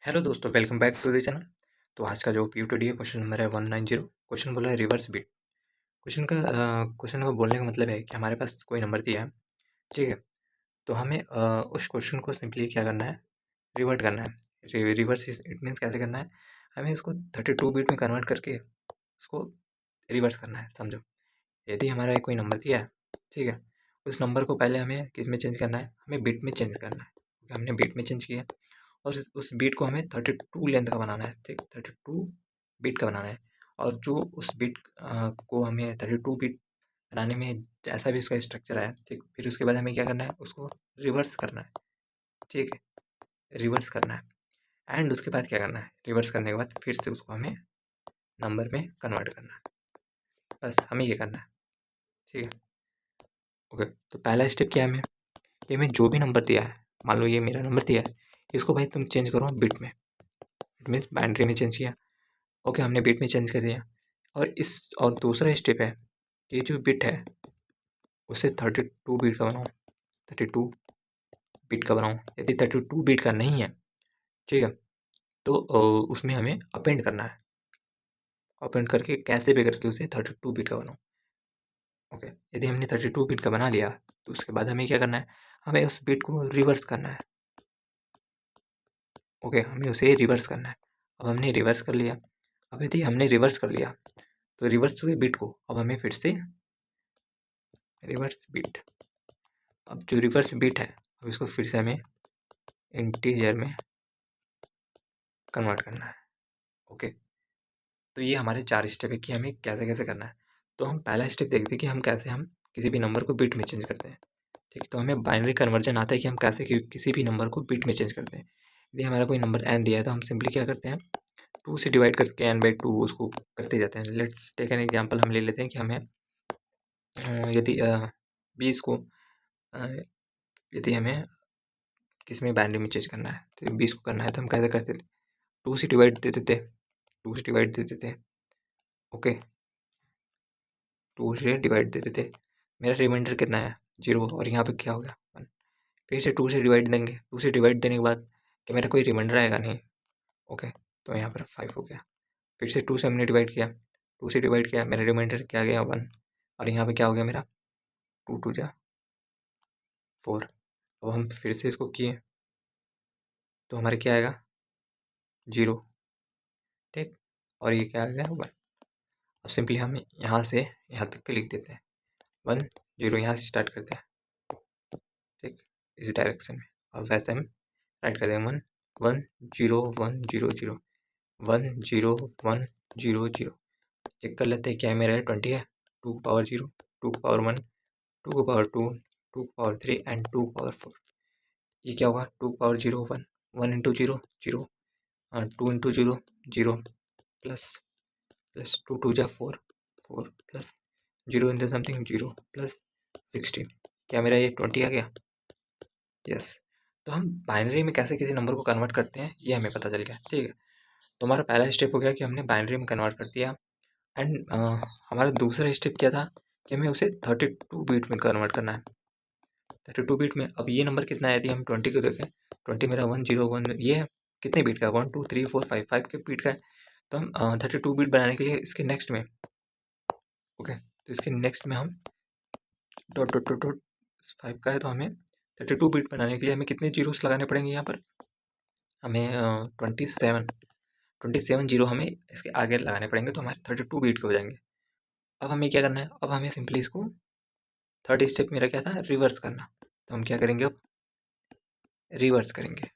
Hello दोस्तों, welcome back to the channel. तो आज का जो पीयूटीडी है, क्वेश्चन नंबर है 190। क्वेश्चन बोला है रिवर्स बिट। क्वेश्चन का बोलने का मतलब है कि हमारे पास कोई नंबर दिया है, ठीक है। तो हमें उस क्वेश्चन को सिंपली क्या करना है, रिवर्ट करना है। रिवर्स इट मीन्स कैसे करना है, हमें इसको 32 बिट में कन्वर्ट करके उसको रिवर्स करना है, समझो। यदि हमारा कोई नंबर दिया है, ठीक है, उस नंबर को पहले हमें किस में चेंज करना है, हमें बिट में चेंज करना है। हमने बिट में चेंज किया और उस बीट को हमें 32 लेंथ का बनाना है, ठीक, 32 बीट का बनाना है। और जो उस बीट को हमें 32 बीट बनाने में जैसा भी उसका स्ट्रक्चर है, ठीक, फिर उसके बाद हमें क्या करना है, उसको रिवर्स करना है, ठीक है, रिवर्स करना है। एंड उसके बाद क्या करना है, रिवर्स करने के बाद फिर से उसको हमें नंबर में कन्वर्ट करना है। बस हमें ये करना है, ठीक है। ओके, तो पहला स्टेप क्या है, हमें ये हमें जो भी नंबर दिया है, मान लो ये मेरा नंबर दिया है, इसको भाई तुम चेंज करो बिट में। इट मीन्स बाइनरी में चेंज किया। ओके, हमने बिट में चेंज कर दिया। और दूसरा स्टेप है, ये जो बिट है उसे 32 बिट का बनाऊँ, 32 बिट का बनाऊँ। यदि 32 बिट का नहीं है, ठीक है, तो उसमें हमें अपेंड करना है। अपेंड करके कैसे भी करके उसे 32 बिट का बनाऊँ। ओके, यदि हमने 32 बिट का बना लिया तो उसके बाद हमें क्या करना है, हमें उस बिट को रिवर्स करना है। ओके, हमें उसे रिवर्स करना है। अब हमने रिवर्स कर लिया। अब यदि हमने रिवर्स कर लिया तो रिवर्स हुए बिट को अब हमें फिर से रिवर्स बिट, अब जो रिवर्स बिट है अब इसको फिर से हमें इंटीजर में कन्वर्ट करना है। ओके, तो ये हमारे 4 स्टेप है कि हमें कैसे कैसे करना है। तो हम पहला स्टेप देखते हैं कि हम किसी भी नंबर को बिट में चेंज करते हैं, ठीक है। तो हमें बाइनरी कन्वर्जन आता है कि हम कैसे किसी भी नंबर को बिट में चेंज करते हैं। यदि हमारा कोई नंबर n दिया है तो हम सिंपली क्या करते हैं, 2 से डिवाइड करके n/2 उसको करते जाते हैं। लेट्स टेक एन एग्जाम्पल, हम ले लेते हैं कि हमें यदि 20 को यदि हमें किस में बाइनरी में चेंज करना है, तो 20 को करना है तो हम कैसे करते थे, 2 से डिवाइड दे देते, 2 से डिवाइड दे देते। ओके, 2 से डिवाइड दे देते। मेरा रिमाइंडर कितना है, 0, और यहाँ पे क्या हो गया 1। फिर से 2 से डिवाइड देंगे, 2 से डिवाइड देने के बाद क्या मेरा कोई रिमाइंडर आएगा, नहीं। ओके, तो यहाँ पर 5 हो गया। फिर से 2 से हमने डिवाइड किया, 2 से डिवाइड किया, मेरा रिमाइंडर क्या गया 1, और यहाँ पे क्या हो गया मेरा 2 2 जा 4। अब हम फिर से इसको किए तो हमारे क्या आएगा 0, ठीक, और ये क्या आ गया 1। अब सिंपली हम यहाँ से यहाँ तक के लिख देते हैं, 1 0, यहाँ से स्टार्ट करते हैं, ठीक, इस डायरेक्शन में। अब वैसे हम राइट कर देंगे 1 1 0 1 0 0 1 0 1 0 0। चेक कर लेते हैं क्या है, मेरा 20 है, 2 power 0, 2 power 1, 2 power 2, 2 power 3 and 2 power 4। ये क्या होगा 2 power 0 1, 1 into 0 0, 2 into 0 0, plus plus 2 2 जा 4 4, प्लस 0 इंटू समथिंग 0, प्लस 16। क्या मेरा ये 20 आ गया, यस। तो हम बाइनरी में कैसे किसी नंबर को कन्वर्ट करते हैं ये हमें पता चल गया, ठीक है। तो हमारा पहला स्टेप हो गया कि हमने बाइनरी में कन्वर्ट कर दिया। एंड हमारा दूसरा स्टेप क्या था कि हमें उसे 32 बीट में कन्वर्ट करना है, 32 बीट में। अब ये नंबर कितना है, यदि हम 20 को देखें, 20 मेरा 101, ये है कितने बीट का, 1 2 3 4 5 5 के बीट का है। तो हम 32 बीट बनाने के लिए इसके नेक्स्ट में, ओके, तो इसके नेक्स्ट में हम डॉट डॉट डॉट डॉट 5 का है, तो हमें 32 बीट बनाने के लिए हमें कितने जीरोस लगाने पड़ेंगे यहाँ पर, हमें 27 जीरो हमें इसके आगे लगाने पड़ेंगे, तो हमारे 32 बीट के हो जाएंगे। अब हमें क्या करना है, अब हमें सिंपली इसको थर्ड स्टेप मेरा क्या था, रिवर्स करना। तो हम क्या करेंगे, अब रिवर्स करेंगे।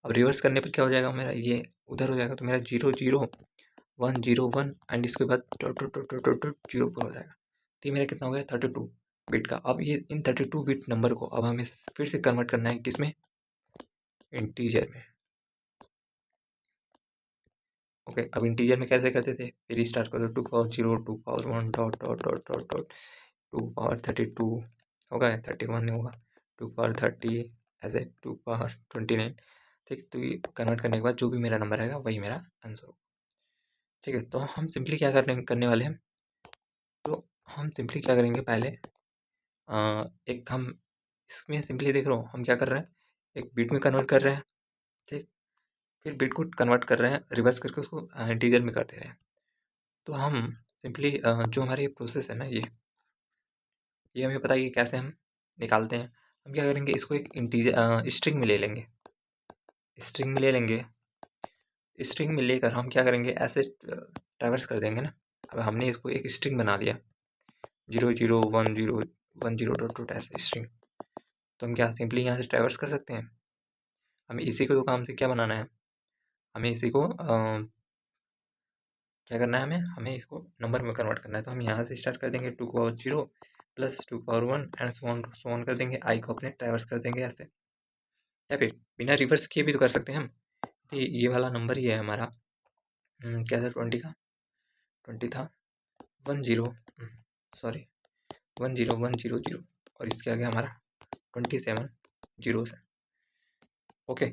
अब रिवर्स करने पर क्या हो जाएगा, मेरा ये उधर हो जाएगा, तो मेरा 0 0 1 0 1 एंड इसके बाद dot dot dot dot dot 0 पर हो जाएगा। तो ये मेरा कितना हो गया 32 बिट का। अब ये इन 32 बिट नंबर को अब हमें फिर से कन्वर्ट करना है किसमें, इंटीजर में। ओके, अब इंटीजर में कैसे करते थे, फिर स्टार्ट करो 2 power 0 2 power 1 dot dot dot dot dot 2 power 32 होगा, 31 नहीं होगा, 2 पावर 30, ऐसे 2 पावर 29, ठीक। तो ये कन्वर्ट करने के बाद जो भी मेरा नंबर आएगा वही मेरा आंसर होगा, ठीक है। तो हम सिंपली क्या करने वाले हैं, तो हम सिंपली क्या करेंगे पहले, एक हम इसमें सिंपली देख रहे हो हम क्या कर रहे हैं, एक बीट में कन्वर्ट कर रहे हैं, ठीक। फिर बिट को कन्वर्ट कर रहे हैं, रिवर्स करके उसको इंटीजर में कर दे रहे हैं। तो हम सिंपली जो हमारी प्रोसेस है ना, ये हमें पता है कि कैसे हम निकालते हैं। हम क्या करेंगे, इसको एक इंटीजर स्ट्रिंग में ले लेंगे। स्ट्रिंग में ले लेंगे, स्ट्रिंग में लेकर हम क्या करेंगे, ऐसे ट्रैवर्स कर देंगे ना। अब हमने इसको एक स्ट्रिंग बना लिया, 001010 ऐसे स्ट्रिंग। तो हम क्या सिंपली यहाँ से ट्रैवर्स कर सकते हैं। हमें इसी को तो काम से क्या बनाना है, हमें इसी को क्या करना है, हमें इसको नंबर में कन्वर्ट करना है। तो हम यहाँ से स्टार्ट कर देंगे 2 power 0 plus 2 power 1 and so on कर देंगे। आई को अपने ट्रैवर्स कर देंगे ऐसे, या फिर बिना रिवर्स किए भी तो कर सकते हैं हम। तो ये वाला नंबर ही है हमारा, क्या था, 20 का, 20 था 10100 और इसके आगे हमारा 27 जीरो है। ओके,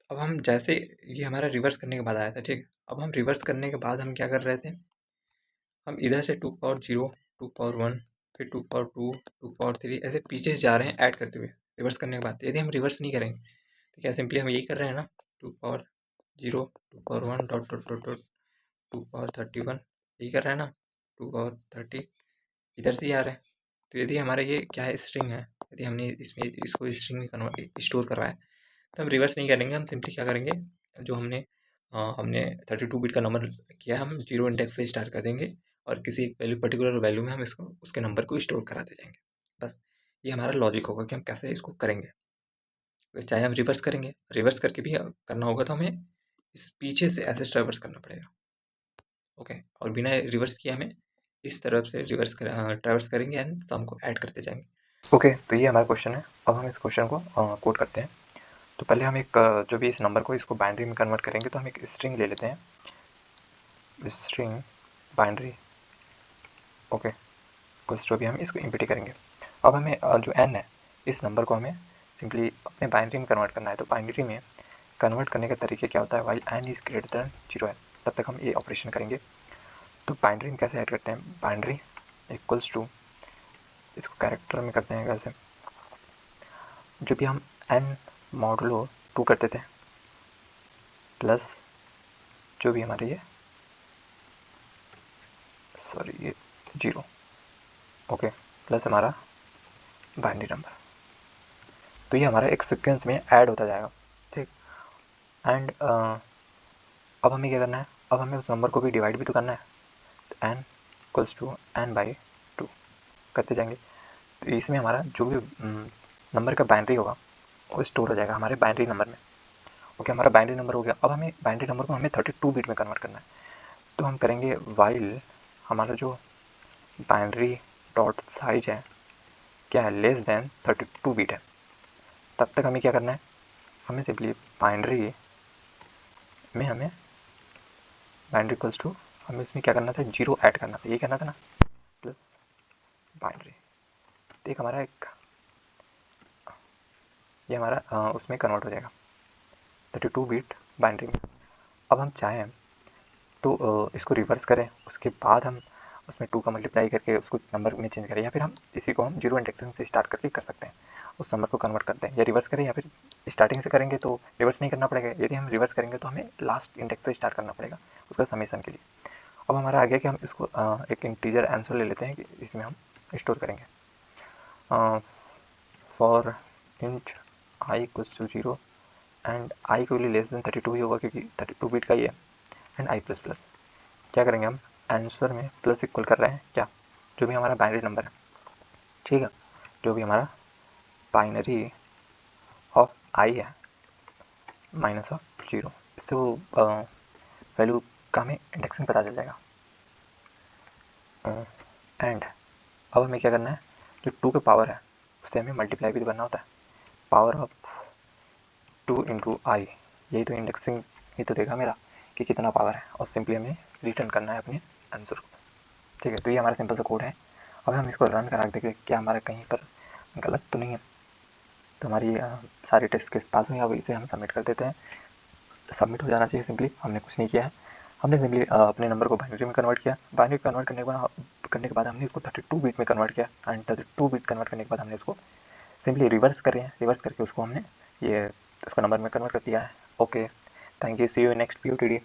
अब हम जैसे ये हमारा रिवर्स करने के बाद आया था, ठीक। अब हम रिवर्स करने के बाद हम क्या कर रहे थे, हम इधर से 2 पावर 0, 2 पावर 1, फिर 2 पावर 2, 2 पावर 3 ऐसे पीछे जा रहे हैं ऐड करते हुए रिवर्स करने के बाद। यदि हम रिवर्स नहीं करेंगे तो क्या सिंपली हम यही कर रहे हैं ना, 2 power 0, 2 power 1 dot dot dot dot 2 power 31, यही कर रहे हैं ना, 2 पावर 30 इधर से ही आ रहे हैं। तो यदि हमारा ये क्या है, स्ट्रिंग है, यदि हमने इसमें इसको स्ट्रिंग में कन्वर्ट स्टोर करवाया तो हम रिवर्स नहीं करेंगे। हम सिंपली क्या करेंगे, जो हमने 32 बिट का नंबर किया, हम जीरो इंडेक्स से स्टार्ट कर देंगे और किसी एक वैल्यू, पर्टिकुलर वैल्यू में हम इसको उसके नंबर को स्टोर कराते जाएंगे। बस ये हमारा लॉजिक होगा कि हम कैसे इसको करेंगे। चाहे हम रिवर्स करेंगे, रिवर्स करके भी करना होगा तो हमें इस पीछे से ऐसे ट्रैवर्स करना पड़ेगा। ओके, और बिना रिवर्स किए हमें इस तरफ से ट्रैवर्स करेंगे एंड सम को ऐड करते जाएंगे। ओके, तो ये हमारा क्वेश्चन है। अब हम इस क्वेश्चन को कोड करते हैं। तो पहले हम एक जो भी इस नंबर को इसको बाइनरी में कन्वर्ट करेंगे, तो हम एक स्ट्रिंग ले लेते हैं, स्ट्रिंग बाइनरी। ओके, कुछ जो भी हम इसको इम्पिटी करेंगे। अब हमें जो n है, इस नंबर को हमें सिंपली अपने बाइनरी में कन्वर्ट करना है। तो बाइनरी में कन्वर्ट करने का तरीके क्या होता है, while n is greater than 0 है, तब तक हम ये ऑपरेशन करेंगे। तो बाइनरी में कैसे ऐड करते हैं, बाइनरी इक्वल्स टू, इसको कैरेक्टर में करते हैं कैसे, जो भी हम n मॉडुलो 2 करते थे प्लस जो भी हमारे ये 0, ओके, प्लस हमारा बाइनरी नंबर। तो ये हमारा एक सीक्वेंस में ऐड होता जाएगा, ठीक। एंड अब हमें क्या करना है, अब हमें उस नंबर को भी डिवाइड भी तो करना है। तो n इक्वल्स टू n/2 करते जाएंगे। तो इसमें हमारा जो भी नंबर का बाइनरी होगा वो स्टोर हो जाएगा हमारे बाइनरी नंबर में। ओके, हमारा बाइनरी नंबर हो गया। अब हमें बाइनरी नंबर को हमें 32 बिट में कन्वर्ट करना है। तो हम करेंगे वाइल हमारा जो बाइनरी डॉट साइज है क्या है, लेस देन 32 बिट है, तब तक हमें क्या करना है, हमें सिंपली बाइनरी में हमें बाइनरी इक्वल्स टू, हमें इसमें क्या करना था, 0 ऐड करना था, ये करना था ना, प्लस बाइनरी। तो एक हमारा ये हमारा उसमें कन्वर्ट हो जाएगा 32 बिट बाइनरी में। अब हम चाहें तो इसको रिवर्स करें, उसके बाद हम उसमें 2 का मल्टीप्लाई करके उसको नंबर में चेंज करें, या फिर हम इसी को हम जीरो इंडेक्सिंग से स्टार्ट करके कर सकते हैं, उस नंबर को कन्वर्ट करते हैं। या रिवर्स करें या फिर स्टार्टिंग से करेंगे तो रिवर्स नहीं करना पड़ेगा। यदि हम रिवर्स करेंगे तो हमें लास्ट इंडेक्स से स्टार्ट करना पड़ेगा उसका समेशन के लिए। अब हमारा आ गया कि हम इसको एक इंटीजर आंसर ले लेते हैं कि इसमें हम स्टोर करेंगे for int I equals to 0 and I को लेस देन 32 ही होगा क्योंकि 32 बिट का ही है, एंड आई प्लस प्लस। क्या करेंगे हम, आंसर में प्लस इक्वल कर रहे हैं क्या, जो भी हमारा बाइनरी नंबर है, ठीक है, जो भी हमारा बाइनरी ऑफ आई है माइनस ऑफ 0, इससे वो वैल्यू का हमें इंडेक्सिंग पता चल जाएगा। एंड अब हमें क्या करना है, जो 2 का पावर है उससे हमें मल्टीप्लाई भी तो करना होता है, पावर ऑफ 2 इंटू आई, यही तो इंडेक्सिंग ही तो देगा मेरा कि कितना पावर है, और सिंपली हमें रिटर्न करना है अपने आंसर को, ठीक है। तो ये हमारा सिंपल सा कोड है। अब हम इसको रन करा देखें क्या हमारा कहीं पर गलत तो नहीं है। तो हमारी सारी टेस्ट केस पास हुई। अब इसे हम सबमिट कर देते हैं, सबमिट हो जाना चाहिए सिंपली। हमने कुछ नहीं किया है, हमने सिंपली अपने नंबर को बाइनरी में कन्वर्ट किया। बाइनरी कन्वर्ट करने के बाद हमने इसको 32 बिट में कन्वर्ट किया, एंड 32 बिट कन्वर्ट करने के बाद हमने इसको सिंपली रिवर्स कर रहे हैं, रिवर्स करके उसको हमने ये उसको नंबर में कन्वर्ट कर दिया है। Okay, thank you, see you next POTD।